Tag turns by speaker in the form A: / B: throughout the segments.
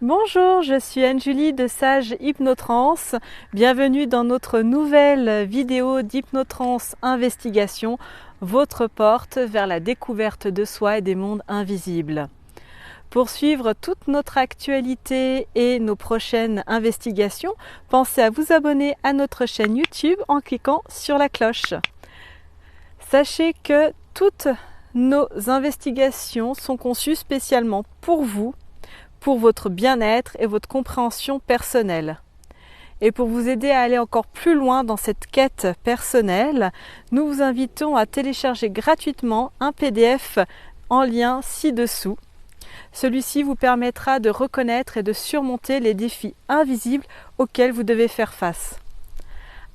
A: Bonjour, je suis Anne-Julie de Sage Hypnotrance. Bienvenue dans notre nouvelle vidéo d'Hypnotrance Investigation, votre porte vers la découverte de soi et des mondes invisibles. Pour suivre toute notre actualité et nos prochaines investigations, pensez à vous abonner à notre chaîne YouTube en cliquant sur la cloche. Sachez que toutes nos investigations sont conçues spécialement pour votre bien-être et votre compréhension personnelle. Et pour vous aider à aller encore plus loin dans cette quête personnelle, nous vous invitons à télécharger gratuitement un PDF en lien ci-dessous. Celui-ci vous permettra de reconnaître et de surmonter les défis invisibles auxquels vous devez faire face.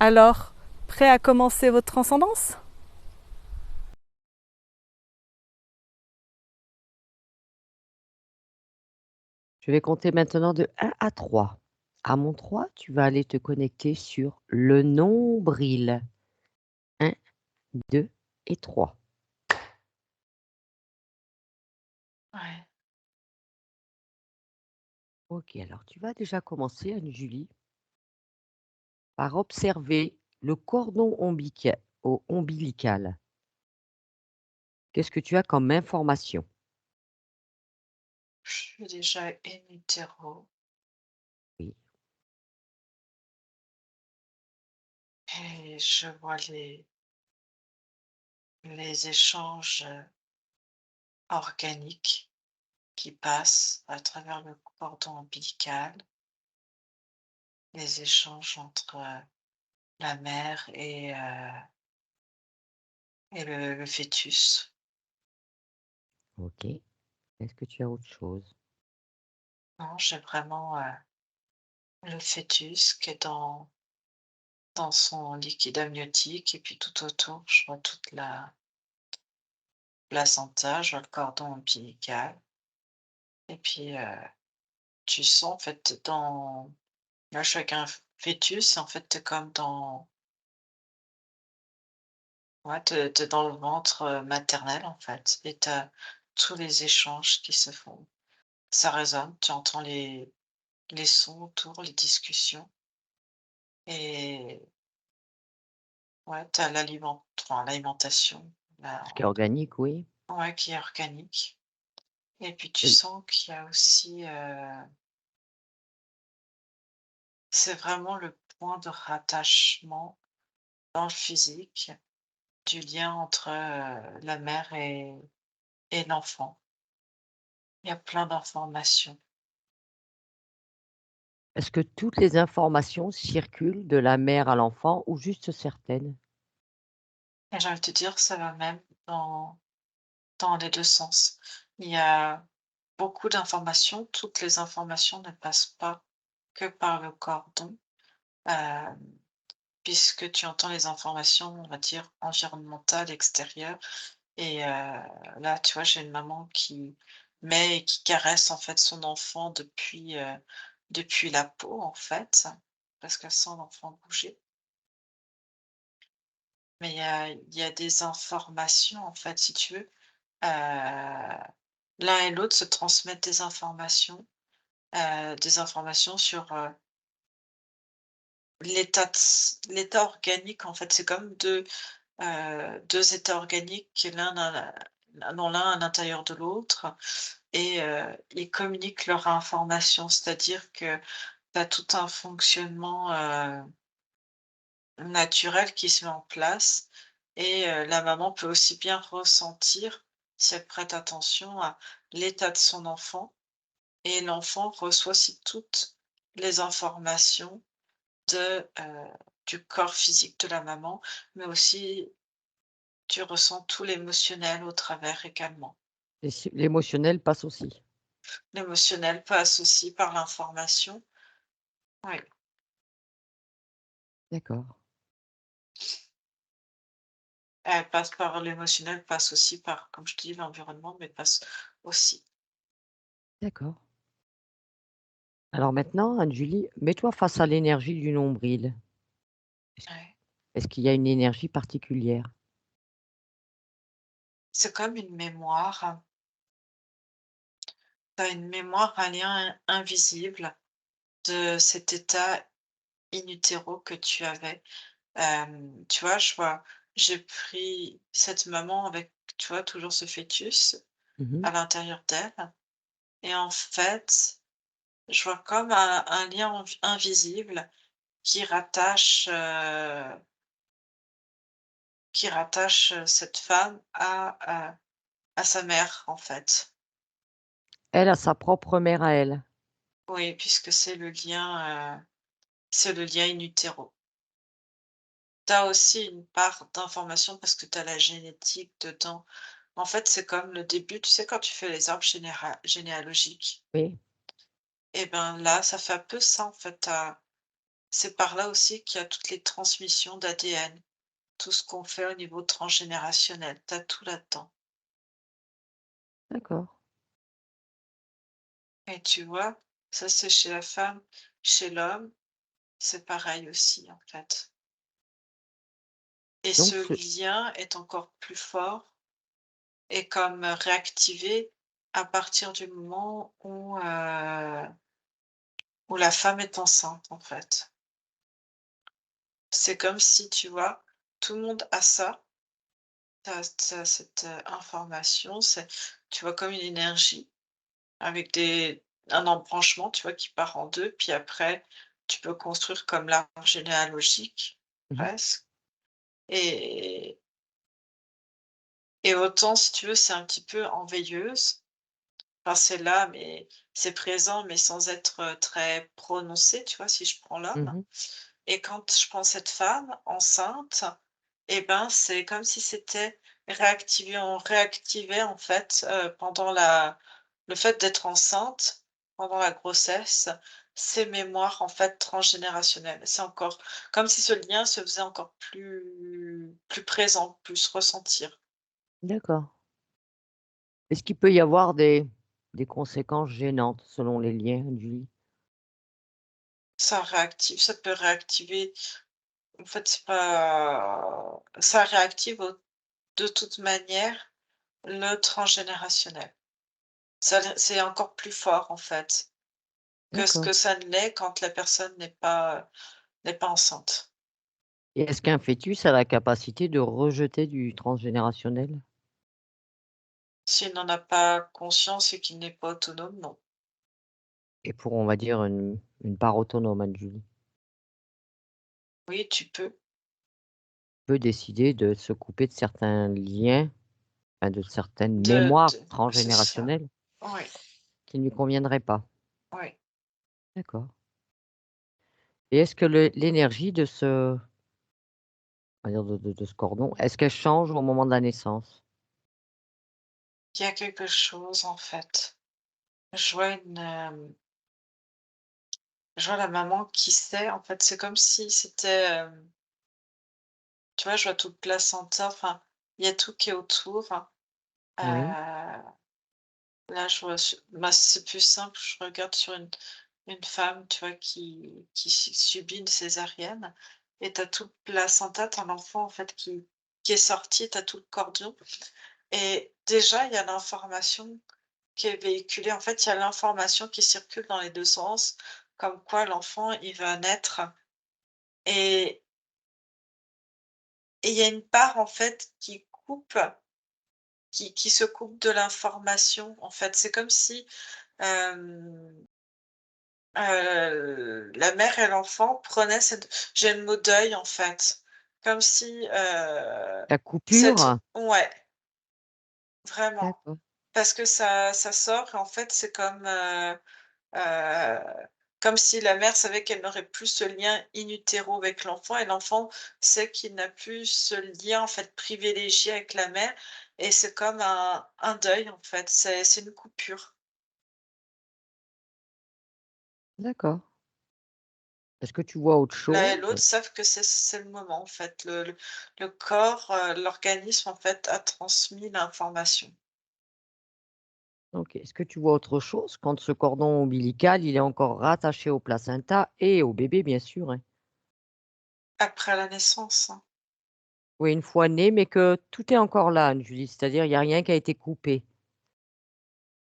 A: Alors, prêt à commencer votre transcendance ?
B: Je vais compter maintenant de 1 à 3. À mon 3, tu vas aller te connecter sur le nombril. 1, 2 et 3.
C: Ouais.
B: Ok, alors tu vas déjà commencer, Anne-Julie, par observer le cordon ombilical. Qu'est-ce que tu as comme information?
C: Je suis déjà in utero
B: Oui,
C: et je vois les échanges organiques qui passent à travers le cordon ombilical, les échanges entre la mère et le fœtus.
B: ok. Est-ce que tu as autre chose?
C: Non, j'ai vraiment le fœtus qui est dans son liquide amniotique et puis tout autour, je vois toute la placenta, je vois le cordon ombilical et puis tu sens en fait dans là je suis avec un fœtus, en fait tu comme dans ouais, tu dans le ventre, maternel en fait et tu tous les échanges qui se font. Ça résonne, tu entends les sons autour, les discussions et ouais, tu as l'alimentation,
B: Ce qui est
C: la
B: organique, oui.
C: ouais, qui est organique et puis tu
B: Et
C: sens qu'il y a aussi, c'est vraiment le point de rattachement dans le physique du lien entre, la mère et l'enfant. Il y a plein d'informations
B: est-ce que toutes les informations circulent de la mère à l'enfant ou juste certaines?
C: et j'ai envie de te dire, ça va même dans les 2 sens. Il y a beaucoup d'informations, toutes les informations ne passent pas que par le cordon, hem, puisque tu entends les informations, on va dire, environnementales, extérieures et là, tu vois, j'ai une maman qui met et qui caresse, en fait, son enfant depuis la peau, en fait, parce qu'elle sent l'enfant bouger. Mais il y a des informations, en fait, si tu veux, l'un et l'autre se transmettent des informations sur, l'état organique, en fait. C'est comme 2 états organiques, dont l'un à l'intérieur de l'autre et ils communiquent leur information. C'est-à-dire que tu as tout un fonctionnement, naturel qui se met en place et la maman peut aussi bien ressentir, si elle prête attention à l'état de son enfant et l'enfant reçoit aussi toutes les informations de, du corps physique de la maman, mais aussi tu ressens tout l'émotionnel au travers également.
B: L'émotionnel passe aussi.
C: L'émotionnel passe aussi par l'information. Oui,
B: D'accord,
C: elle passe par l'émotionnel, passe aussi par, comme je dis, l'environnement, mais passe aussi.
B: d'accord. Alors maintenant, Anne-Julie, mets-toi face à l'énergie du nombril. Est-ce
C: Ouais.
B: est-ce qu'il y a une énergie particulière?
C: C'est comme une mémoire tu as une mémoire, un lien invisible de cet état in utero que tu avais. Tu vois, j'ai pris cette maman avec, tu vois, toujours ce fœtus
B: Mmh.
C: à l'intérieur d'elle et en fait, je vois comme un lien invisible qui rattache, cette femme à sa mère, en fait.
B: Elle a sa propre mère à elle.
C: Oui, puisque c'est le lien in utero. Tu as aussi une part d'information parce que tu as la génétique dedans. En fait, c'est comme le début, tu sais, quand tu fais les arbres généalogiques
B: Oui,
C: et ben, là, ça fait un peu ça, en fait. C'est par là aussi qu'il y a toutes les transmissions d'ADN, tout ce qu'on fait au niveau transgénérationnel. Tu as tout là-dedans
B: d'accord.
C: et tu vois, ça, c'est chez la femme. Chez l'homme, c'est pareil aussi, en fait et ce
B: Donc ce
C: lien est encore plus fort et comme réactivé à partir du moment où la femme est enceinte, en fait. C'est comme si, tu vois, tout le monde a ça, tu as cette, information, c'est tu vois, comme une énergie avec un embranchement, tu vois, qui part en 2, puis après tu peux construire comme l'arbre généalogique,
B: mmh
C: presque et autant, si tu veux, c'est un petit peu en veilleuse. Enfin, c'est là, mais c'est présent, mais sans être, très prononcé, tu vois, si je prends l'homme.
B: mh.
C: Et quand je prends cette femme enceinte, et ben, c'est comme si c'était réactivé. On réactivait en fait, pendant le fait d'être enceinte, pendant la grossesse, ces mémoires en fait transgénérationnelles. C'est encore comme si ce lien se faisait encore plus présent, plus se ressentir.
B: D'accord. Est-ce qu'il peut y avoir des conséquences gênantes selon les liens, Julie?
C: Ça peut réactiver en fait, c'est pas ça réactive de toute manière le transgénérationnel. C'est encore plus fort, en fait, que ce
B: D'accord.
C: que ça ne l'est quand la personne n'est pas enceinte.
B: Et est-ce qu'un fœtus a la capacité de rejeter du transgénérationnel?
C: S'il n'en a pas conscience et qu'il n'est pas autonome, non.
B: Et pour, on va dire, une part autonome, hein, Julie,
C: Oui, tu peux.
B: peut décider de se couper de certains liens, enfin de certaines mémoires
C: De c'est ça.
B: transgénérationnelles
C: Oui,
B: qui ne lui conviendraient pas.
C: oui.
B: D'accord. Et est-ce que l'énergie de ce, on va dire de ce cordon, est-ce qu'elle change au moment de la naissance?
C: Il y a quelque chose, en fait. Je vois je vois la maman qui sait, en fait, c'est comme si c'était, tu vois, je vois tout le placenta, enfin, il y a tout qui est autour.
B: Oui.
C: Là, je vois c'est plus simple, je regarde sur une femme, tu vois, qui subit une césarienne et tu as tout le placenta, tu as l'enfant, en fait, qui est sorti, tu as tout le cordon et déjà, il y a l'information qui est véhiculée. En fait, il y a l'information qui circule dans les 2 sens, comme quoi l'enfant, il va naître et il y a une part, en fait, qui se coupe de l'information, en fait. C'est comme si, hem la mère et l'enfant prenaient cette j'ai le mot deuil, en fait. Comme si,
B: La
C: cette
B: coupure?
C: ouais, vraiment.
B: D'accord,
C: Parce que ça sort et en fait, c'est heu, comme si la mère savait qu'elle n'aurait plus ce lien in utero avec l'enfant et l'enfant sait qu'il n'a plus ce lien, en fait, privilégié avec la mère et c'est comme un deuil, en fait. C'est une coupure.
B: d'accord. Est-ce que tu vois autre
C: L'un et
B: chose?
C: l'autre savent que c'est le moment, en fait. Le corps, l'organisme, en fait, a transmis l'information.
B: OK. Est-ce que tu vois autre chose quand ce cordon ombilical, il est encore rattaché au placenta et au bébé, bien sûr, hein?
C: Après la naissance, hein.
B: Oui, une fois né, mais que tout est encore là, Julie, c'est-à-dire il y a rien qui a été coupé.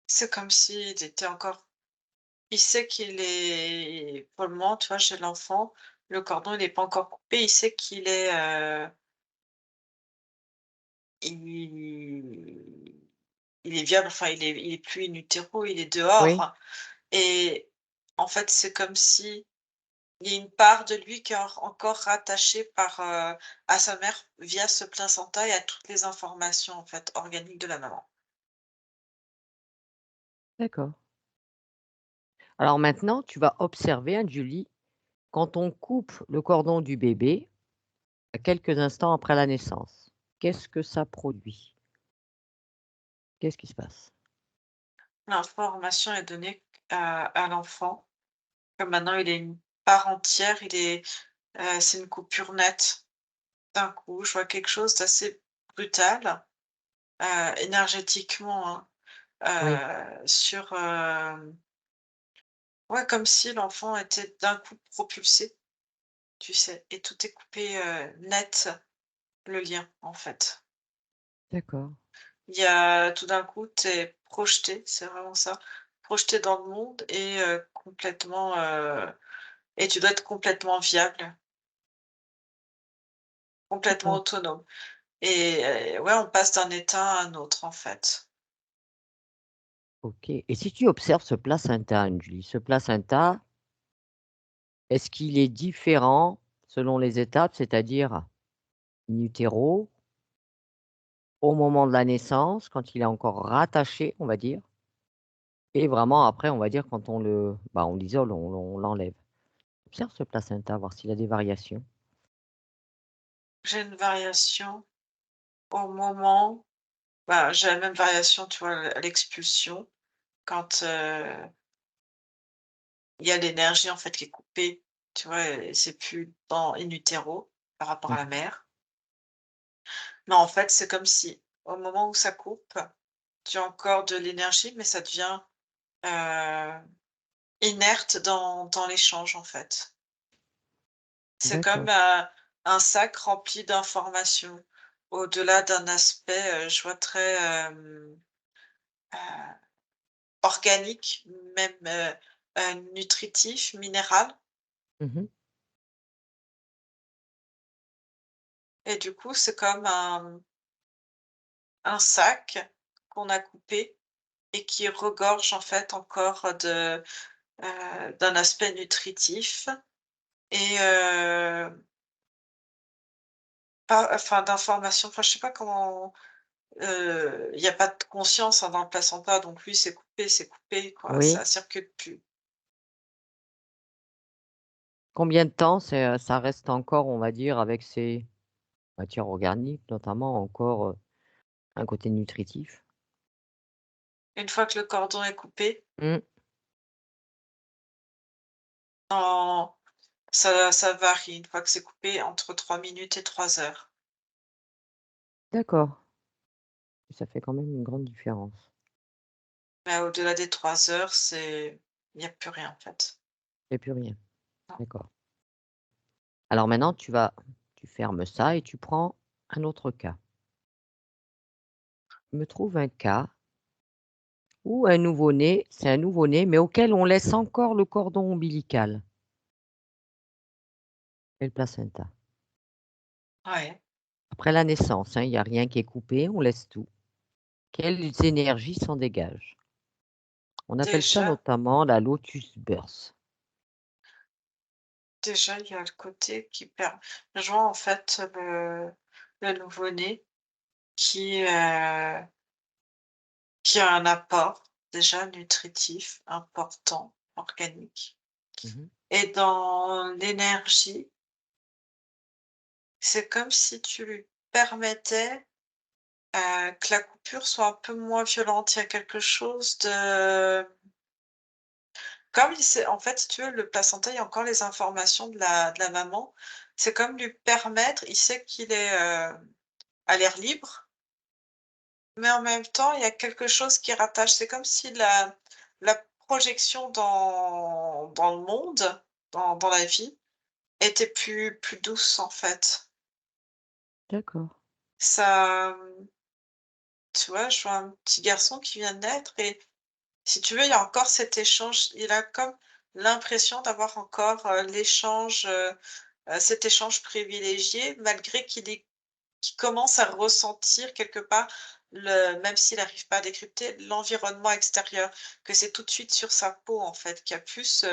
C: C'est comme s'il était encore il sait qu'il est pour le moment, tu vois, chez l'enfant, le cordon, il est pas encore coupé. Il sait qu'il est, il il est viable, enfin, il est plus in utero, il est
B: Oui,
C: dehors et en fait, c'est comme si il y a une part de lui qui est encore rattachée à sa mère via ce placenta et à toutes les informations, en fait, organiques de la maman.
B: d'accord. Alors maintenant, tu vas observer, hein, Julie, quand on coupe le cordon du bébé, à quelques instants après la naissance, qu'est-ce que ça produit? Qu'est-ce qui se passe?
C: L'information est donnée à l'enfant que maintenant il est une part entière, c'est une coupure nette. D'un coup, je vois quelque chose d'assez brutal, énergétiquement,
B: Oui,
C: sur, ouais, comme si l'enfant était d'un coup propulsé, tu sais? Et tout est coupé, net, le lien, en fait.
B: d'accord,
C: Il y a tout d'un coup, tu es projeté, c'est vraiment ça, projeté dans le monde et tu dois être complètement viable, complètement
B: d'accord.
C: autonome et ouais, on passe d'un état à un autre, en fait.
B: OK, et si tu observes ce placenta, Julie, ce placenta, est-ce qu'il est différent selon les étapes, c'est-à-dire in utero, au moment de la naissance, quand il est encore rattaché, on va dire, et vraiment après, on va dire quand on l'isole, on l'enlève? Observe ce placenta, voir s'il a des variations.
C: J'ai une variation au moment j'ai la même variation, tu vois, à l'expulsion quand, il y a l'énergie, en fait, qui est coupée, tu vois? Et c'est plus dans in utero par rapport à la
B: Mmh.
C: mère. Mais en fait, c'est comme si, au moment où ça coupe, tu as encore de l'énergie, mais ça devient, heu, inerte dans l'échange, en fait. C'est comme,
B: D'accord,
C: un sac rempli d'informations. Au-delà d'un aspect, je vois très, heu, organique, même, nutritif, minéral
B: mmh,
C: et du coup, c'est comme un sac qu'on a coupé et qui regorge, en fait, encore d'un aspect nutritif et pas enfin d'informations, enfin je sais pas comment, il y a pas de conscience, hein, dans le placenta donc lui c'est coupé quoi,
B: oui.
C: ça circule plus.
B: Combien de temps ça reste encore, on va dire, avec ces matières organiques, notamment encore, un côté nutritif?
C: Une fois que le cordon est coupé,
B: Mmh,
C: en ça varie, une fois que c'est coupé entre 3 minutes et 3 heures.
B: d'accord. Ça fait quand même une grande différence.
C: Mais au-delà des 3 heures, il y a plus rien en fait.
B: Il y a plus rien.
C: Non.
B: D'accord. Alors maintenant tu fermes ça et tu prends un autre cas. Me trouve un cas où c'est un nouveau-né, mais auquel on laisse encore le cordon ombilical et le placenta.
C: Ouais,
B: Après la naissance, hein, il y a rien qui est coupé, on laisse tout. Quelles énergies s'en dégagent? On appelle ça
C: déjà
B: notamment la lotus burst.
C: déjà il y a le côté qui permet je vois en fait le nouveau-né qui, qui a un apport déjà nutritif important, organique
B: Mmh.
C: et dans l'énergie, c'est comme si tu lui permettais, que la coupure soit un peu moins violente. Il y a quelque chose de comme il sait en fait, si tu veux, le placenta, il y a encore les informations de la maman. C'est comme lui permettre il sait qu'il est, à l'air libre, mais en même temps, il y a quelque chose qui rattache. C'est comme si la projection dans le monde, dans la vie, était plus douce, en fait.
B: D'accord.
C: Ça, tu vois, je vois un petit garçon qui vient de naître Si tu veux, il y a encore cet échange, il a comme l'impression d'avoir encore, cet échange privilégié malgré qu'il commence à ressentir quelque part même s'il n'arrive pas à décrypter l'environnement extérieur, que c'est tout de suite sur sa peau en fait, qu'il y a plus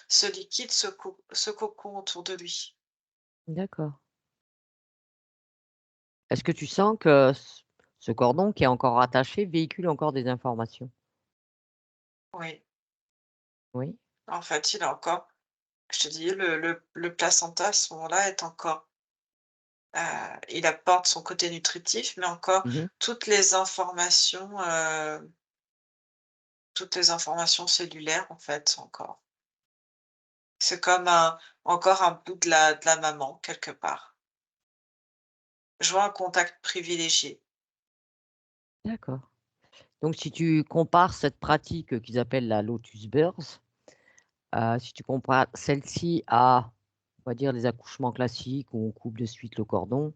C: ce liquide, ce cocon autour de lui.
B: D'accord. Est-ce que tu sens que ce cordon qui est encore attaché véhicule encore des informations?
C: Oui,
B: Oui?
C: en fait, il a encore je te dis le placenta à ce moment-là est encore, il apporte son côté nutritif, mais encore
B: Mmh.
C: toutes les informations, cellulaires en fait encore. C'est comme encore un bout de la maman quelque part. Je vois un contact privilégié.
B: D'accord. Donc si tu compares cette pratique, qu'ils appellent la lotus birth, si tu compares celle-ci à, on va dire, les accouchements classiques où on coupe de suite le cordon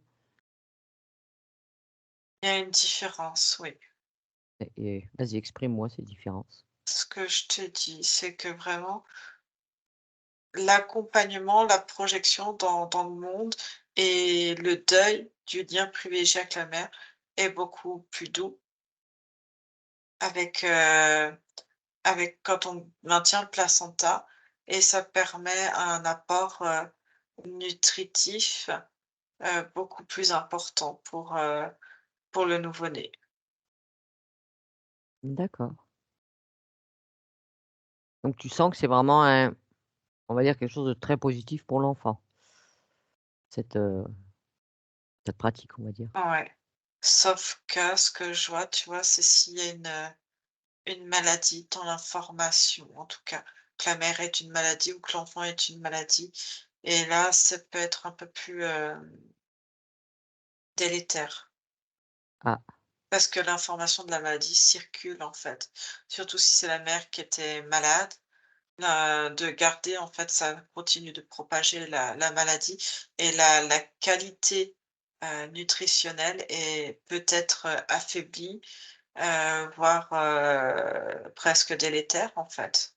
C: Il y a une différence, oui.
B: et vas-y exprime-moi ces différences.
C: Ce que je te dis, c'est que vraiment l'accompagnement, la projection dans le monde et le deuil du lien privilégié avec la mère est beaucoup plus doux avec, quand on maintient le placenta et ça permet un apport, nutritif, beaucoup plus important pour le nouveau-né.
B: D'accord. Donc tu sens que c'est vraiment on va dire quelque chose de très positif pour l'enfant, cette, cette pratique, on va dire.
C: Ouais. Sauf que ce que je vois, tu vois, c'est s'il y a une maladie dans l'information, en tout cas, que la mère est une maladie ou que l'enfant est une maladie et là, ça peut être un peu plus, délétère.
B: Ah,
C: Parce que l'information de la maladie circule, en fait. Surtout si c'est la mère qui était malade, de garder, en fait, ça continue de propager la maladie et la qualité, nutritionnelle est peut-être, affaiblie, voire, presque délétère, en fait.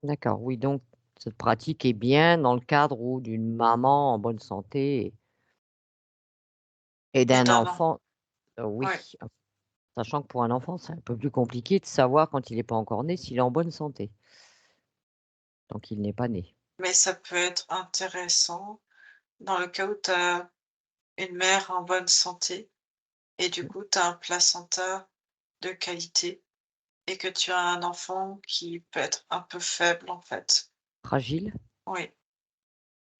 B: d'accord, oui, donc cette pratique est bien dans le cadre où d'une maman en bonne santé et
C: Et
B: d'un
C: d'un an
B: enfant,
C: ouais,
B: oui, sachant que pour un enfant, c'est un peu plus compliqué de savoir quand il est pas encore né s'il est en bonne santé, tant qu'il n'est pas né.
C: mais ça peut être intéressant dans le cas où tu as une mère en bonne santé et du
B: Mmh.
C: coup, tu as un placenta de qualité et que tu as un enfant qui peut être un peu faible, en fait.
B: Fragile,
C: Oui,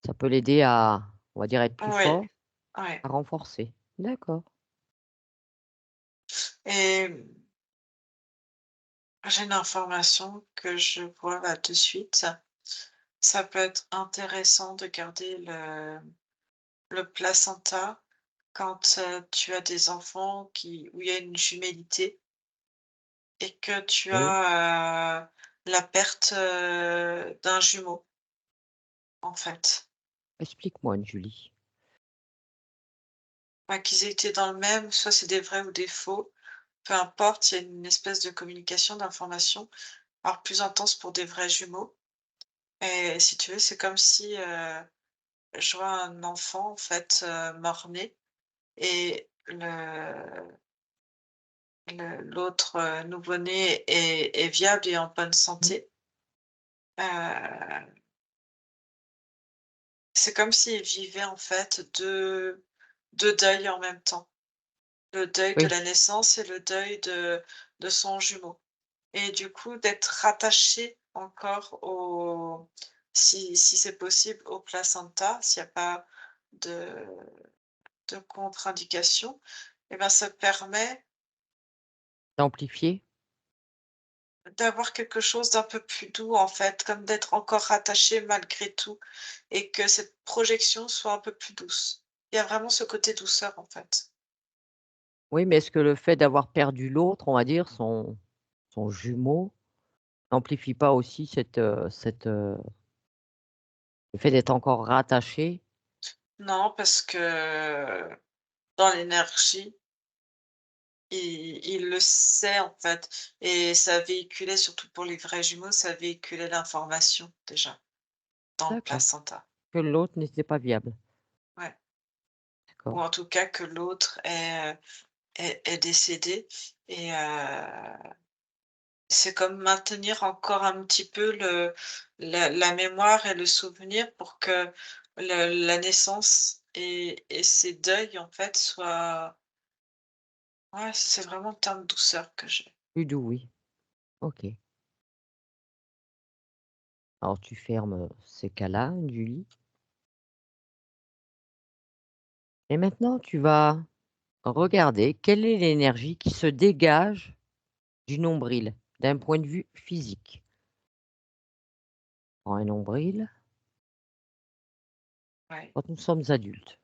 B: ça peut l'aider à, on va dire, être plus
C: oui,
B: fort,
C: oui
B: à renforcer. D'accord.
C: et j'ai une information que je vois là de suite. Ça peut être intéressant de garder le placenta quand, tu as des enfants où il y a une jumélité et que tu
B: Oui,
C: as, la perte, d'un jumeau, en fait.
B: explique-moi, Julie.
C: Bah, qu'ils aient été dans le même, soit c'est des vrais ou des faux, peu importe, il y a une espèce de communication, d'information, alors plus intense pour des vrais jumeaux et si tu veux, c'est comme si, je vois un enfant, en fait, mort-né et l'autre, nouveau-né est viable et en bonne
B: Mmh.
C: santé. C'est comme s'il vivait en fait deux deuils en même temps. Le deuil de
B: Oui,
C: la naissance et le deuil de son jumeau et du coup d'être rattaché encore si c'est possible au placenta, s'il y a pas de contre-indication et ben, ça permet
B: d'amplifier?
C: d'avoir quelque chose d'un peu plus doux en fait, comme d'être encore rattaché malgré tout et que cette projection soit un peu plus douce. Il y a vraiment ce côté douceur en fait.
B: Oui, mais est-ce que le fait d'avoir perdu l'autre, on va dire, son jumeau, n'amplifie pas aussi le fait d'être encore rattaché?
C: Non, parce que dans l'énergie, il le sait, en fait, et ça véhiculait, surtout pour les vrais jumeaux, ça véhiculait l'information déjà dans le
B: D'accord.
C: placenta.
B: Que l'autre n'était pas viable.
C: Ouais,
B: D'accord.
C: ou en tout cas que l'autre est décédé, et c'est comme maintenir encore un petit peu la mémoire et le souvenir pour que la naissance et ces deuils, en fait, soient, ouais, c'est vraiment le terme douceur que j'ai.
B: Plus doux, oui. OK. Alors tu fermes, ces cas-là, Julie, et maintenant tu vas regarder quelle est l'énergie qui se dégage du nombril, d'un point de vue physique. Prends un nombril,
C: Ouais,
B: quand nous sommes adultes,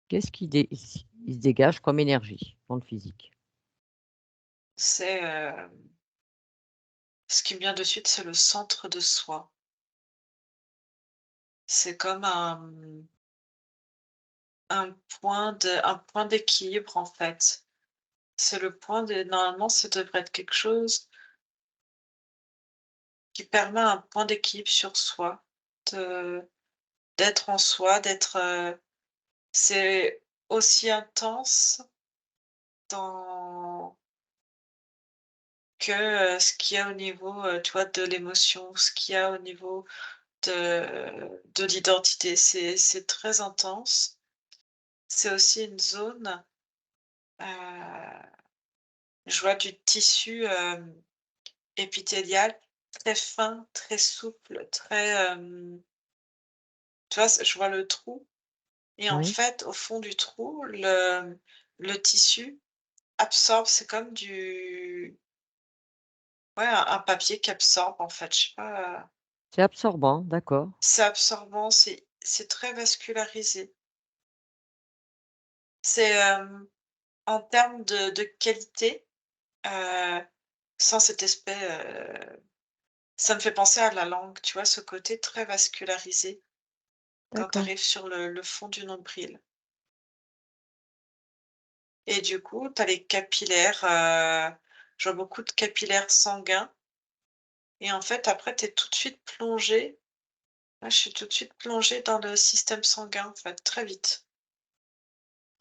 B: qu'est-ce qui il se dégage comme énergie dans le physique?
C: c'est, ce qui me vient de suite, c'est le centre de soi. C'est comme un point d'équilibre, en fait. C'est le point de normalement, ça devrait être quelque chose qui permet un point d'équilibre sur soi, de d'être en soi, d'être, c'est aussi intense dans que, ce qu'il y a au niveau, tu vois, de l'émotion, ce qu'il y a au niveau de l'identité. C'est très intense. C'est aussi une zone, heu, je vois du tissu, épithélial très fin, très souple, très, tu vois? Je vois le trou, et en
B: Oui,
C: fait, au fond du trou, le tissu absorbe, c'est comme du, ouais, un papier qui absorbe, en fait, je sais pas,
B: c'est absorbant, d'accord.
C: c'est absorbant, c'est très vascularisé. C'est, en termes de qualité, heu, sans cet aspect, ça me fait penser à la langue, tu vois? Ce côté très vascularisé quand tu
B: D'accord.
C: arrives sur le fond du nombril, et du coup, tu as les capillaires, je vois beaucoup de capillaires sanguins, et en fait, après, tu es tout de suite plongé. Là, je suis tout de suite plongée dans le système sanguin, en fait, très vite.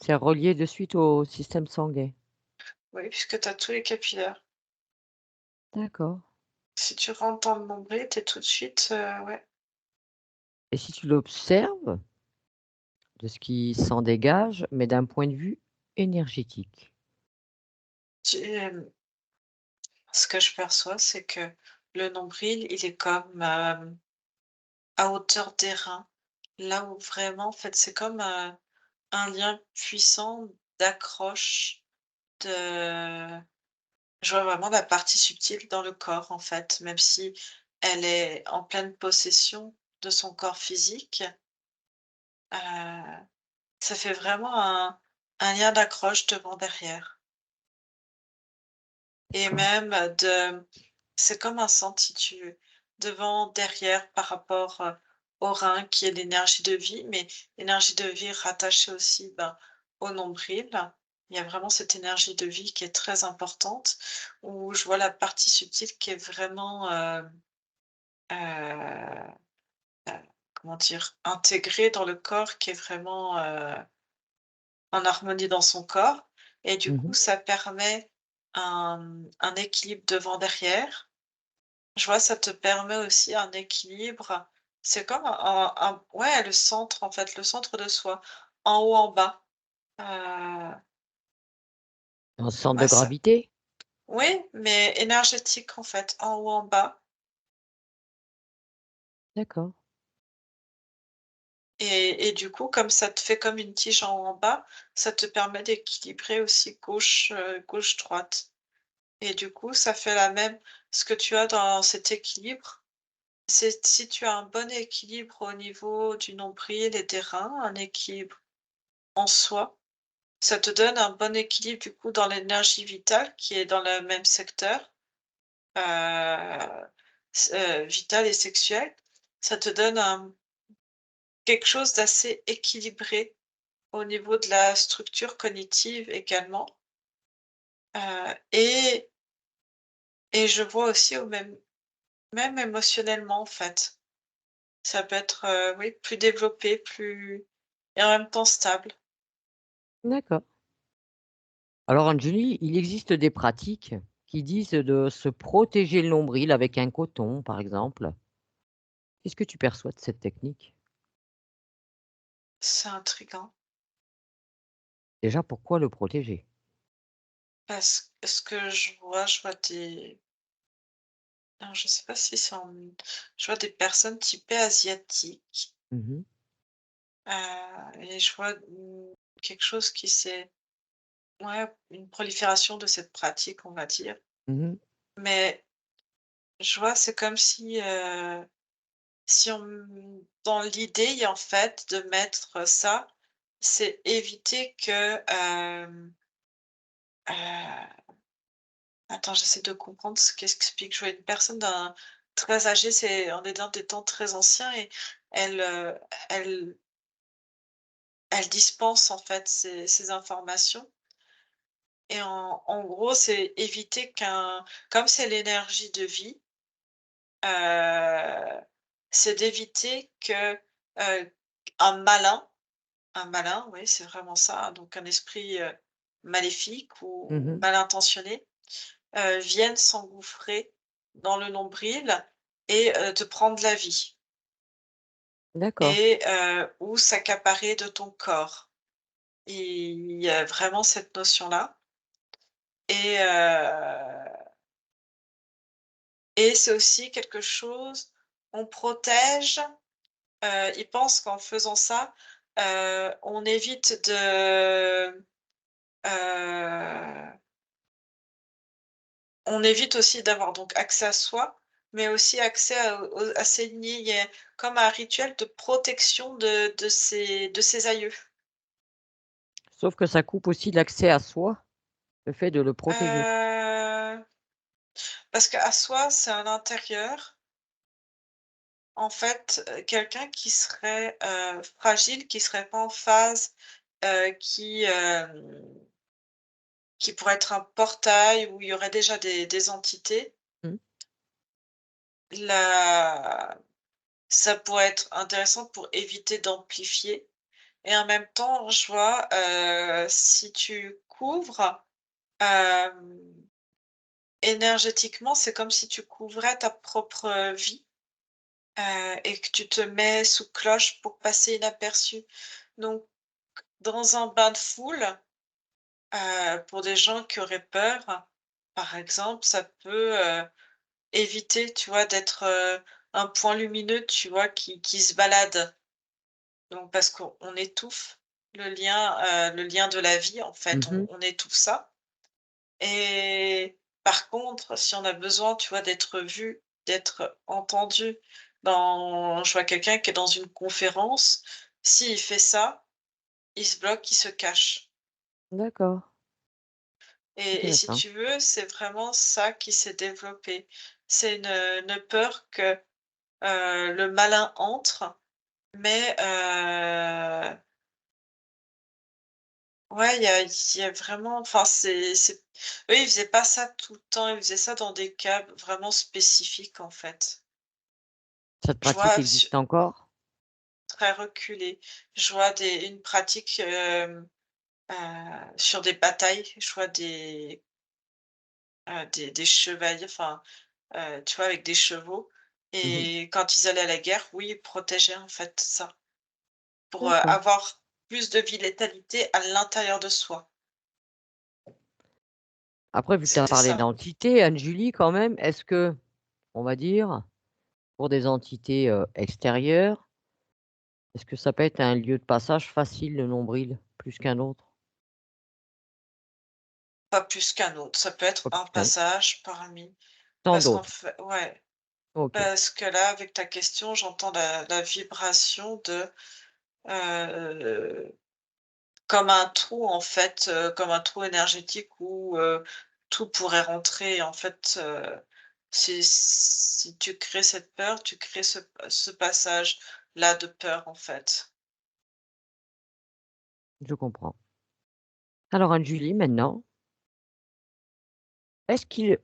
B: C'est relié de suite au système sanguin.
C: Oui, puisque tu as tous les capillaires.
B: D'accord,
C: Si tu rentres dans le nombril, tu es tout de suite, ouais.
B: et si tu l'observes, de ce qui s'en dégage, mais d'un point de vue énergétique?
C: Ce que je perçois, c'est que le nombril, il est comme, à hauteur des reins. Là où vraiment, en fait, c'est comme, un lien puissant d'accroche, de je vois vraiment la partie subtile dans le corps, en fait, même si elle est en pleine possession de son corps physique, heu, ça fait vraiment un lien d'accroche devant-derrière, et
B: D'accord.
C: même c'est comme un centre, si tu veux, devant, derrière, par rapport, au rein qui est l'énergie de vie, mais l'énergie de vie rattachée aussi, ben, au nombril. Il y a vraiment cette énergie de vie qui est très importante, où je vois la partie subtile qui est vraiment, heu, comment dire? Intégrée dans le corps, qui est vraiment, en harmonie dans son corps, et du coup,
B: Mmh.
C: ça permet un équilibre devant-derrière. Je vois, ça te permet aussi un équilibre. C'est comme ouais, le centre, en fait, le centre de soi, en haut, en bas. Heu,
B: Un centre de
C: bah, ça,
B: gravité?
C: oui, mais énergétique, en fait, en haut, en bas,
B: D'accord.
C: et du coup, comme ça te fait comme une tige en haut, en bas, ça te permet d'équilibrer aussi gauche-droite, et du coup, ça fait la même, ce que tu as dans cet équilibre, c'est si tu as un bon équilibre au niveau du nombril et des reins, un équilibre en soi. Ça te donne un bon équilibre du coup dans l'énergie vitale qui est dans le même secteur, vital et sexuel. Ça te donne quelque chose d'assez équilibré, au niveau de la structure cognitive également, et je vois aussi au même émotionnellement, en fait. Ça peut être, oui, plus développé, plus et en même temps stable.
B: D'accord. Alors Anjali, il existe des pratiques qui disent de se protéger le nombril avec un coton, par exemple. Qu'est-ce que tu perçois de cette technique?
C: C'est intriguant
B: Déjà, pourquoi le protéger?
C: parce que ce que je vois des alors je sais pas si c'est en je vois des personnes typées asiatiques,
B: Mmh.
C: et je vois, quelque chose qui s'est ouais, une prolifération de cette pratique, on va dire.
B: Mmh.
C: Mais je vois, c'est comme si on dans l'idée, en fait, de mettre ça, c'est éviter que, attends, j'essaie de comprendre ce qu'explique. Je vois une personne très âgée, on est dans des temps très anciens et elle, elle elle dispense, en fait, ces informations et en gros, c'est éviter comme c'est l'énergie de vie, heu, c'est d'éviter que, heu, un malin oui, c'est vraiment ça, donc un esprit, maléfique ou
B: Mmh.
C: mal intentionné, vienne s'engouffrer dans le nombril et te prendre la vie
B: D'accord.
C: et ou s'accaparer de ton corps. Il y a vraiment cette notion-là et c'est aussi quelque chose on protège, ils pensent qu'en faisant ça, on évite heu on évite aussi d'avoir donc accès à soi, mais aussi accès à ses nids. Il y a comme un rituel de protection de ses aïeux.
B: Sauf que ça coupe aussi l'accès à soi, le fait de le protéger.
C: Heu, Parce qu'à soi, c'est un intérieur. En fait, quelqu'un qui serait, fragile, qui serait pas en phase, qui pourrait être un portail où il y aurait déjà des entités.
B: Mmh.
C: La Ça pourrait être intéressant pour éviter d'amplifier. Et en même temps, je vois, si tu couvres, hem, énergétiquement, c'est comme si tu couvrais ta propre, vie, et que tu te mets sous cloche pour passer inaperçu. Donc dans un bain de foule, pour des gens qui auraient peur, par exemple, ça peut, éviter, tu vois, d'être, un point lumineux, tu vois, qui se balade. Donc parce qu'on étouffe le lien de la vie, en fait,
B: Mmh.
C: on étouffe ça et par contre, si on a besoin, tu vois, d'être vu, d'être entendu je vois quelqu'un qui est dans une conférence, s'il fait ça, il se bloque, il se cache
B: D'accord,
C: et si
B: intéressant.
C: tu veux, c'est vraiment ça qui s'est développé. C'est une peur que, le malin entre, mais ouais, il y a vraiment enfin, eux, ils faisaient pas ça tout le temps, ils faisaient ça dans des cas vraiment spécifiques, en fait.
B: Cette
C: Je
B: pratique
C: vois
B: existe encore?
C: très reculé. Je vois une pratique, heu, sur des batailles. Je vois des chevaliers, enfin, tu vois, avec des chevaux
B: Mmh.
C: et quand ils allaient à la guerre, oui, ils protégeaient, en fait, ça, pour,
B: D'accord.
C: avoir plus de vitalité à l'intérieur de soi.
B: Après, vu que tu as
C: C'était
B: parlé
C: ça.
B: d'entités, Anne-Julie, quand même, est-ce que, on va dire, pour des entités, extérieures, est-ce que ça peut être un lieu de passage facile, le nombril, plus qu'un autre?
C: Pas plus qu'un autre. Ça peut être
B: Pas
C: un
B: plus qu'un autre.
C: passage parmi
B: Tant
C: parce qu'en
B: d'autres.
C: fait ouais,
B: OK.
C: parce que là, avec ta question, j'entends la vibration heu, comme un trou en fait, comme un trou énergétique où, tout pourrait rentrer. En fait, si tu crées cette peur, tu crées ce passage-là de peur, en fait.
B: je comprends. Alors Anne-Julie, maintenant, est-ce qu'il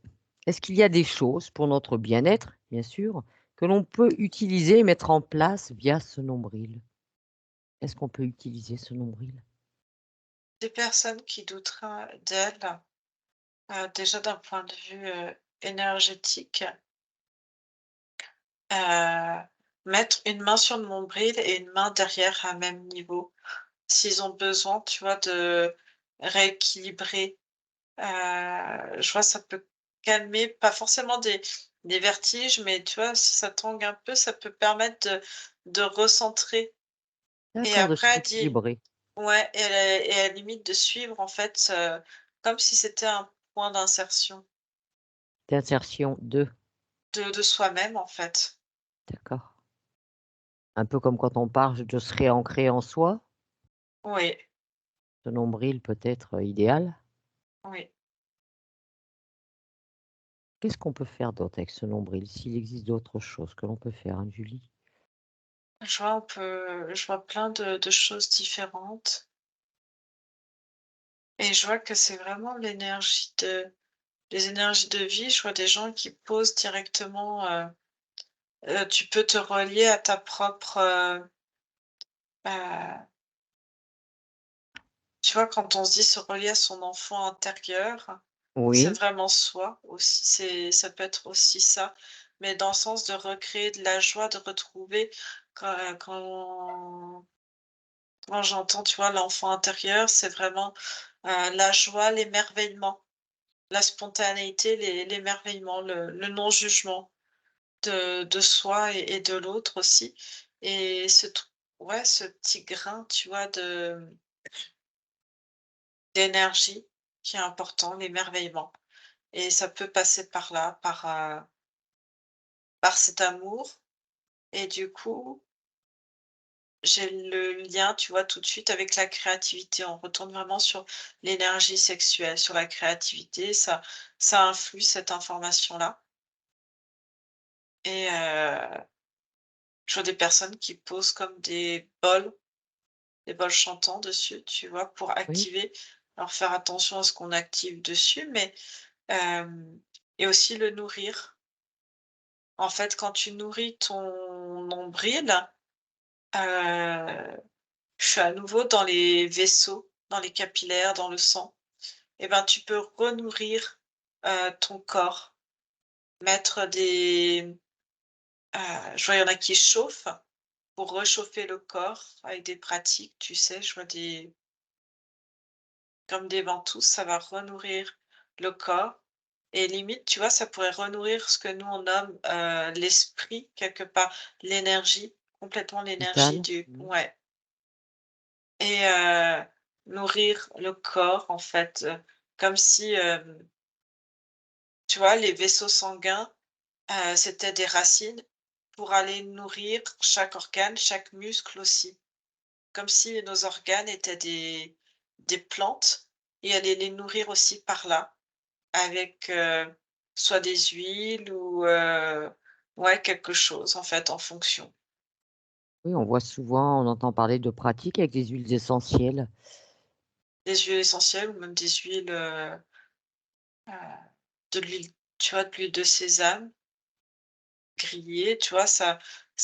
B: est-ce qu'il y a des choses pour notre bien-être, bien sûr, que l'on peut utiliser et mettre en place via ce nombril? Est-ce qu'on peut utiliser ce nombril?
C: Des personnes qui douteraient d'elles, déjà d'un point de vue, énergétique, heu, mettre une main sur le nombril et une main derrière à même niveau. S'ils ont besoin, tu vois, de rééquilibrer, je vois, ça peut calmer, pas forcément des vertiges, mais tu vois, si ça tangue un peu, ça peut permettre de recentrer et
B: D'accord, de se
C: après d'y
B: rééquilibrer.
C: ouais et à la limite de suivre en fait, comme si c'était un point d'insertion
B: D'insertion de
C: de soi-même en fait.
B: d'accord. Un peu comme quand on parle de se réancrer en soi,
C: Oui,
B: ce nombril peut être idéal.
C: oui.
B: Qu'est-ce qu'on peut faire d'autre avec ce nombril? S'il existe d'autres choses que l'on peut faire, hein, Julie?
C: Je vois plein de choses différentes et je vois que c'est vraiment les énergies de vie. Je vois des gens qui posent directement, tu peux te relier à ta propre, tu vois, quand on se dit se relier à son enfant intérieur, c'est
B: Oui,
C: vraiment soi aussi, ça peut être aussi ça, mais dans le sens de recréer de la joie, de retrouver quand j'entends, tu vois, l'enfant intérieur, c'est vraiment, la joie, l'émerveillement, la spontanéité, l'émerveillement, le non-jugement de soi et de l'autre aussi et ouais, ce petit grain, tu vois, d'énergie qui est important, l'émerveillement et ça peut passer par là, par cet amour et du coup, j'ai le lien, tu vois, tout de suite avec la créativité. On retourne vraiment sur l'énergie sexuelle, sur la créativité, ça influe cette information-là et je vois des personnes qui posent comme des bols chantants dessus, tu vois, pour
B: oui,
C: activer. Alors faire attention à ce qu'on active dessus, mais et aussi le nourrir. En fait, quand tu nourris ton nombril, je suis à nouveau dans les vaisseaux, dans les capillaires, dans le sang et ben, tu peux renourrir, ton corps, mettre je vois, il y en a qui chauffent pour réchauffer le corps avec des pratiques, tu sais, je vois des comme des ventouses, ça va renourrir le corps et limite, tu vois, ça pourrait renourrir ce que nous on nomme, l'esprit quelque part, l'énergie, complètement l'énergie
B: vital.
C: du
B: Mmh.
C: ouais et nourrir le corps en fait, comme si, tu vois, les vaisseaux sanguins, c'était des racines pour aller nourrir chaque organe, chaque muscle aussi. Comme si nos organes étaient des plantes et aller les nourrir aussi par là. Avec, soit des huiles ou, ouais, quelque chose en fait en fonction.
B: Oui, on voit souvent, on entend parler de pratiques avec des huiles essentielles.
C: Des huiles essentielles ou même des huiles, de l'huile, tu vois, de l'huile de sésame grillée, tu vois? Ça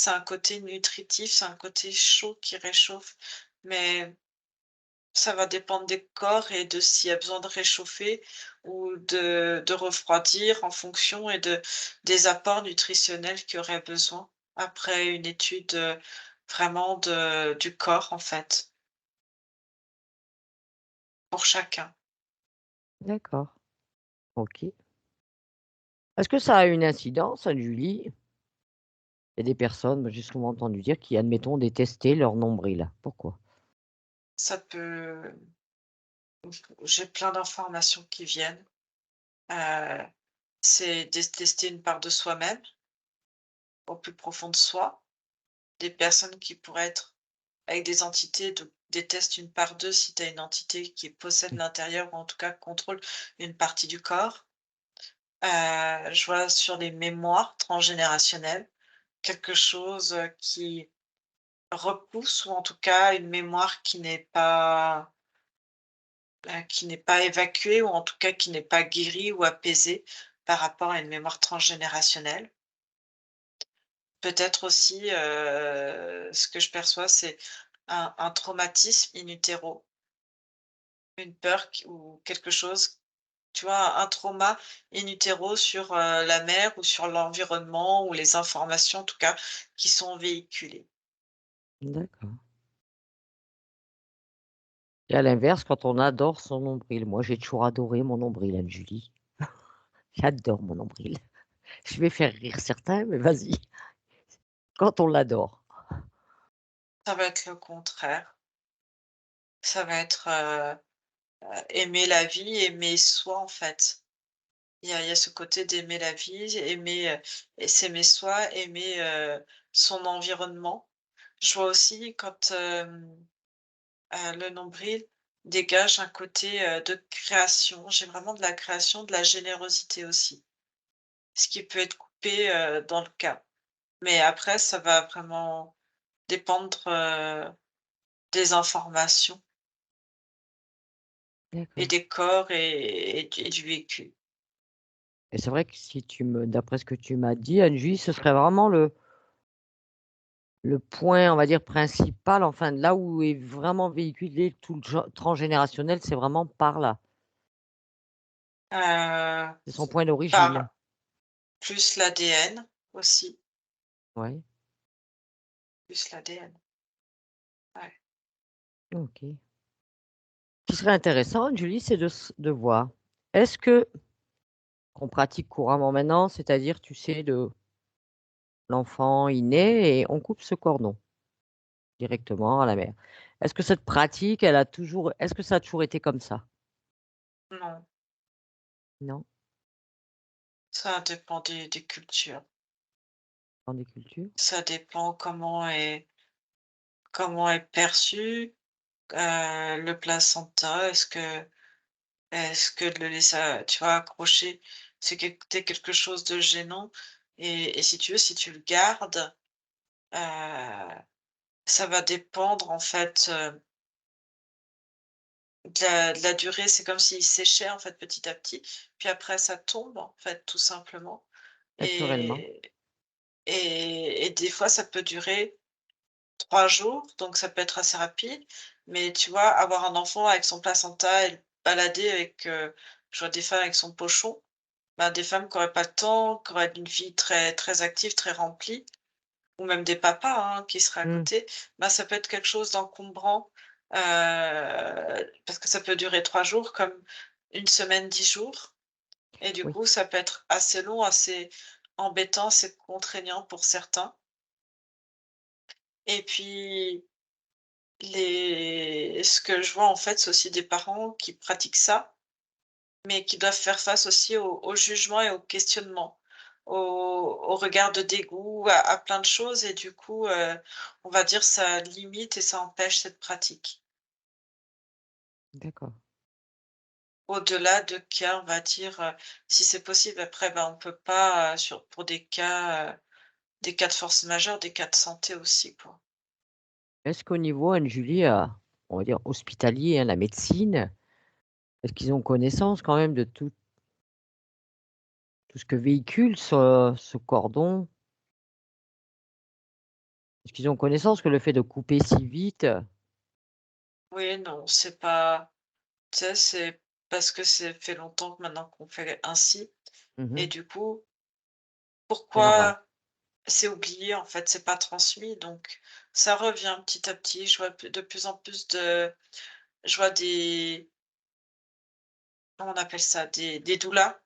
C: a un côté nutritif, c'est un côté chaud qui réchauffe, mais ça va dépendre des corps et de s'il y a besoin de réchauffer ou de refroidir en fonction et des apports nutritionnels qu'il y aurait besoin après une étude, vraiment du corps, en fait, pour chacun.
B: D'accord, OK. Est-ce que ça a une incidence, Anne-Julie? Il y a des personnes, moi j'ai souvent entendu dire, qui, admettons, détestaient leur nombril. Pourquoi?
C: Ça peut j'ai plein d'informations qui viennent, heu, c'est détester une part de soi-même, au plus profond de soi. Des personnes qui pourraient être avec des entités de détestent une part d'eux si tu as une entité qui possède l'intérieur ou en tout cas contrôle une partie du corps. Je vois sur les mémoires transgénérationnelles quelque chose, qui repousse ou en tout cas une mémoire qui n'est pas évacuée ou en tout cas qui n'est pas guérie ou apaisée par rapport à une mémoire transgénérationnelle. Peut-être aussi, ce que je perçois, c'est un traumatisme in utero, une peur qui ou quelque chose, tu vois? Un trauma in utero sur, la mère ou sur l'environnement ou les informations en tout cas qui sont véhiculées.
B: D'accord. Et à l'inverse, quand on adore son nombril. Moi, j'ai toujours adoré mon nombril, Anne-Julie. J'adore mon nombril. Je vais faire rire certains, mais vas-y. Quand on l'adore.
C: Ça va être le contraire. Ça va être, aimer la vie, aimer soi en fait. Il y a ce côté d'aimer la vie, aimer, et s'aimer soi, aimer, son environnement. Je vois aussi quand, le nombril dégage un côté, de création. J'ai vraiment de la création, de la générosité aussi, ce qui peut être coupé, dans le cas. Mais après ça va vraiment dépendre, des informations et
B: D'accord.
C: des corps et du vécu.
B: Et c'est vrai que si tu me d'après ce que tu m'as dit, Anne-Julie, ce serait vraiment le point, on va dire, principal, enfin, là où est vraiment véhiculé tout le transgénérationnel, c'est vraiment par là.
C: Heu,
B: C'est son point d'origine.
C: Par plus l'ADN aussi,
B: Ouais,
C: plus l'ADN, ouais.
B: OK. Ce qui serait intéressant, Julie, c'est de voir, est-ce que qu'on pratique couramment maintenant, c'est-à-dire, tu sais, de l'enfant, il naît et on coupe ce cordon directement à la mère. Est-ce que cette pratique, est-ce que ça a toujours été comme ça?
C: Non,
B: Non?
C: ça dépend des cultures.
B: Dans des cultures?
C: Ça dépend comment est perçu, le placenta. Est-ce que de le laisser, tu vois, accroché, c'était quelque chose de gênant et si tu veux, si tu le gardes, ça va dépendre en fait, de la durée. C'est comme s'il séchait en fait petit à petit, puis après ça tombe en fait tout simplement
B: Naturellement?
C: et et des fois ça peut durer 3 jours, donc ça peut être assez rapide, mais tu vois, avoir un enfant avec son placenta et le balader avec, je vois des femmes avec son pochon, ben, des femmes qui auraient pas le temps, qui auraient une vie très très active, très remplie ou même des papas, hein, qui seraient à
B: Mmh,
C: côté, ben, ça peut être quelque chose d'encombrant, parce que ça peut durer 3 jours comme une semaine, 10 jours et du
B: oui,
C: coup, ça peut être assez long, assez embêtant, assez contraignant pour certains et puis ce que je vois, en fait, c'est aussi des parents qui pratiquent ça, mais qui doivent faire face aussi au jugement et au questionnement, au regard de dégoût, à plein de choses et du coup, on va dire ça limite et ça empêche cette pratique.
B: d'accord.
C: Au-delà de cas, on va dire, si c'est possible après, ben, on peut pas, pour des cas de force majeure, des cas de santé aussi, quoi.
B: Est-ce qu'au niveau, Anne-Julie, on va dire hospitalier, hein, la médecine, est-ce qu'ils ont connaissance quand même de tout ce que véhicule ce cordon? Est-ce qu'ils ont connaissance que le fait de couper si vite
C: Oui, non, c'est pas, tu sais, c'est parce que c'est fait longtemps que maintenant qu'on fait ainsi et
B: mmh
C: du coup,
B: c'est normal.
C: pourquoi c'est oublié, en fait, c'est pas transmis donc ça revient petit à petit. Je vois de plus en plus je vois comment on appelle ça? Des doulas,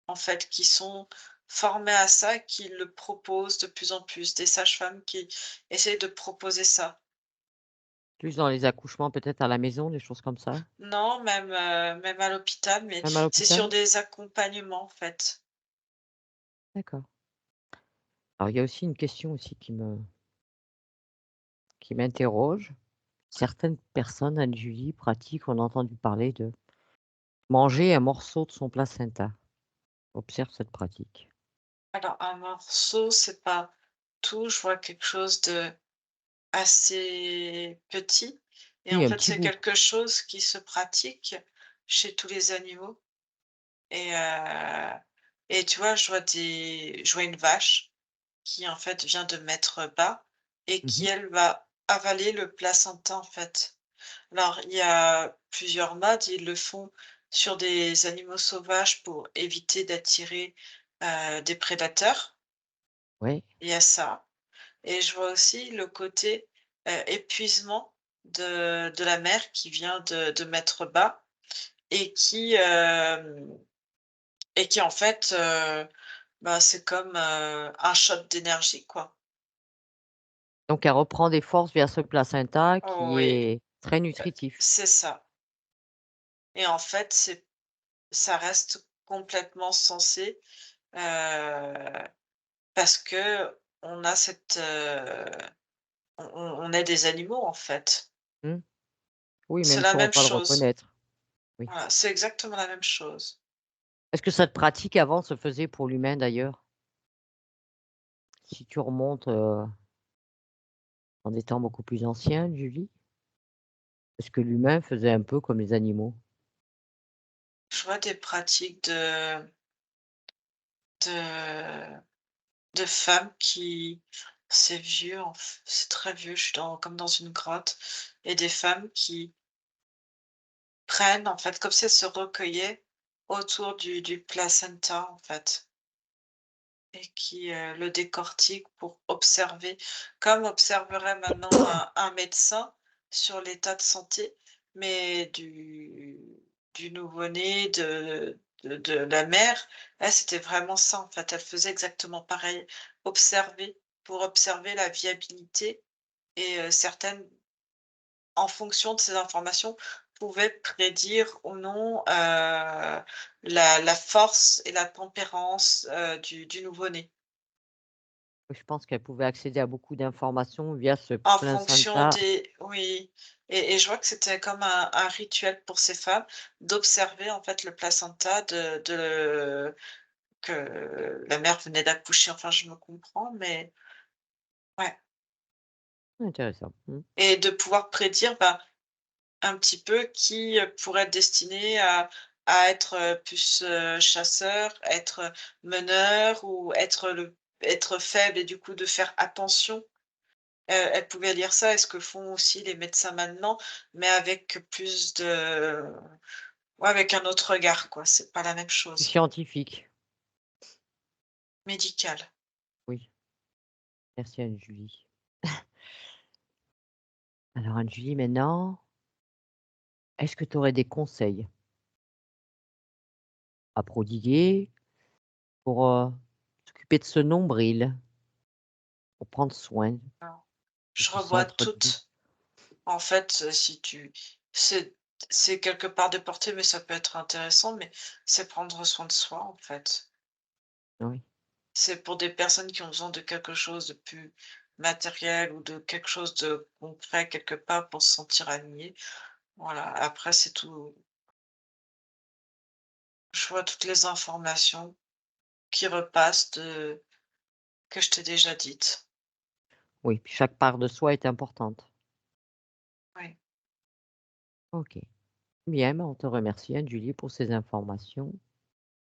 C: en fait, qui sont formées à ça, qui le proposent de plus en plus. Des sages-femmes qui essayent de proposer ça.
B: Plus dans les accouchements peut-être à la maison, des choses comme ça?
C: Non, même à l'hôpital, mais
B: Même à
C: c'est sur
B: l'hôpital?
C: des accompagnements, en fait.
B: D'accord. Alors il y a aussi une question aussi qui m'interroge. Certaines personnes, Anne-Julie, pratiquent, on a entendu parler de manger un morceau de son placenta. Observe cette pratique.
C: Alors un morceau, c'est pas tout, je vois quelque chose assez petit et en
B: Oui, un
C: fait,
B: petit
C: c'est
B: bout.
C: quelque chose qui se pratique chez tous les animaux et heu et tu vois, je vois une vache qui, en fait, vient de mettre bas et qui,
B: Mmh.
C: elle, va avaler le placenta, en fait. Alors, il y a plusieurs modes. Ils le font sur des animaux sauvages pour éviter d'attirer, des prédateurs.
B: Ouais.
C: Il y a ça et je vois aussi le côté, épuisement de la mère qui vient de mettre bas et qui en fait, bah, c'est comme, un shot d'énergie, quoi.
B: Donc elle reprend des forces via ce placenta qui
C: Oui,
B: est très nutritif.
C: c'est ça et en fait, ça reste complètement sensé, heu, parce qu'on a cette, on est des animaux, en fait.
B: Mmh. Oui,
C: C'est
B: même
C: la
B: si on va
C: même
B: pas le
C: chose.
B: reconnaître. Oui.
C: Voilà, c'est exactement la même chose.
B: Est-ce que cette pratique avant se faisait pour l'humain d'ailleurs? Si tu remontes, dans des temps beaucoup plus anciens, Julie? Est-ce que l'humain faisait un peu comme les animaux?
C: Je vois des pratiques de de femmes qui c'est vieux, c'est très vieux, je suis comme dans une grotte et des femmes qui prennent, en fait, comme si elles se recueillaient autour du placenta, en fait et qui, le décortiquent pour observer, comme observerait maintenant un médecin sur l'état de santé, mais du nouveau-né, de la mère. Elle, c'était vraiment ça, en fait. Elle faisait exactement pareil, observer, pour observer la viabilité et certaines en fonction de ces informations, pouvaient prédire ou non, la force et la tempérance, du nouveau-né.
B: Je pense qu'elle pouvait accéder à beaucoup d'informations via ce
C: En fonction
B: placenta.
C: des oui et je vois que c'était comme un rituel pour ces femmes d'observer, en fait, le placenta de que la mère venait d'accoucher, enfin, je me comprends, mais ouais
B: Intéressant. Mmh.
C: et de pouvoir prédire, ben, un petit peu qui, pourrait être destiné à être, plus, chasseur, être meneur ou être faible et du coup de faire attention. Elle pouvait lire ça et ce que font aussi les médecins maintenant, mais avec plus de ouais, avec un autre regard quoi, c'est pas la même
B: Plus
C: chose.
B: scientifique.
C: Médical.
B: Oui, merci Anne-Julie. Alors Anne-Julie, maintenant, est-ce que tu aurais des conseils à prodiguer pour, s'occuper de ce nombril, pour prendre soin de
C: Alors, je
B: ce
C: revois
B: centre de vie?
C: toutes. En fait, si tu c'est c'est quelque part déporté, mais ça peut être intéressant, mais c'est prendre soin de soi, en fait.
B: Oui.
C: C'est pour des personnes qui ont besoin de quelque chose de plus matériel ou de quelque chose de concret quelque part pour se sentir aligné. Voilà, après c'est tout je vois toutes les informations qui repassent de que je t'ai déjà dites.
B: Oui, puis chaque part de soi est importante.
C: Oui.
B: OK. Bien, ben, on te remercie Anne-Julie pour ces informations.